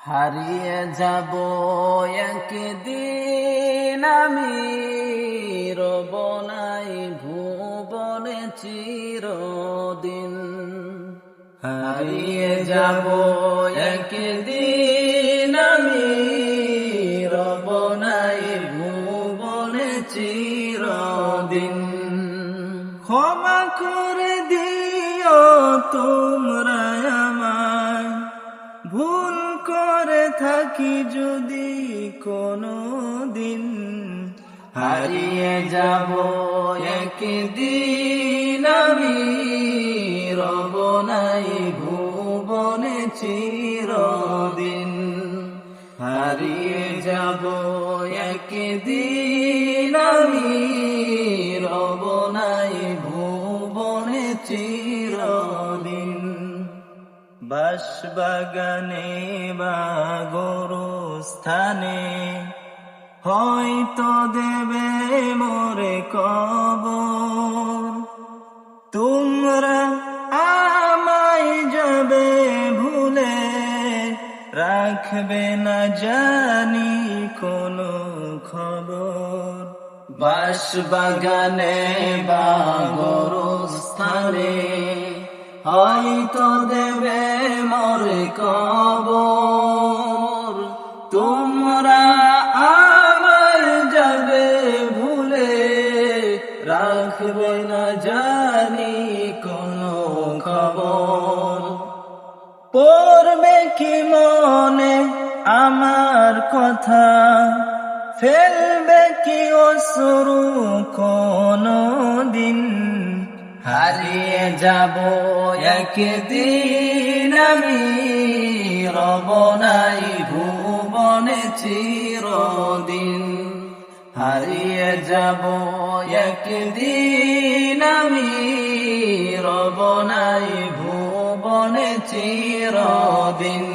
হারিয়ে যাব একদিন আমি, রব নাই ভুবনে চিরদিন। হারিয়ে যাব একদিন আমি, রব নাই ভুবনে চিরদিন। ক্ষমা করে দিও তোমরা আমায়, ভুল করে থাকি যদি কোনো দিন। হারিয়ে যাব একদিন আমি, রব নাই ভুবনে চিরদিন। হারিয়ে যাব একদিন আমি, রব নাই ভুবনে চিরদিন। বাঁশবাগানে বা গোরস্থানে হয়তো দেবে মোরে কবর। তোমরা আমায় যাবে ভুলে, রাখবে না জানি কোনো খবর। বাঁশবাগানে বা গোরস্থানে হয়তো দেবে মোরে কবর। তোমরা আমায় যাবে ভুলে, রাখবে না জানি কোনো খবর। পড়বে কি মনে আমার কথা, ফেলবে কি অশ্রু কোনো দিন। হারিয়ে যাব একদিন আমি, রব নাই ভুবনে চিরদিন। হারিয়ে যাব একদিন আমি, রব নাই ভুবনে চিরদিন।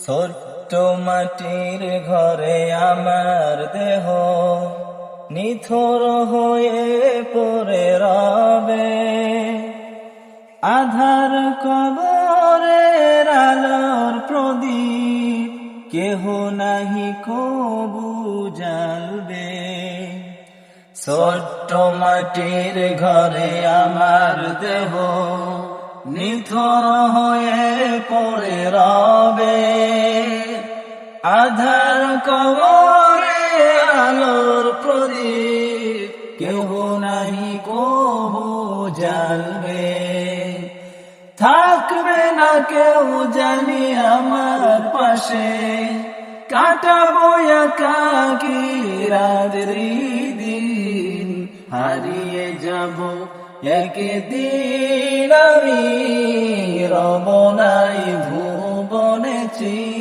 ছোট্ট মাটির ঘরে আমার দেহ নিথর হয়ে পড়ে রবে, আধার কবরের আলোর প্রদীপ কেহ নাহি কবু জ্বালবে। ছোট্ট মাটির ঘরে আমার দেহ নিথর হয়ে পড়ে রবে, আধার কবরে আলোর প্রদীপ কেহ নাহি কবু জ্বালবে। থাকবে না কেউ জানি আমার পাশে, কাটাবো একাকী রাত্রি দিন। হারিয়ে যাব একদিন আমি, রব নাই ভুবনে চিরদিন।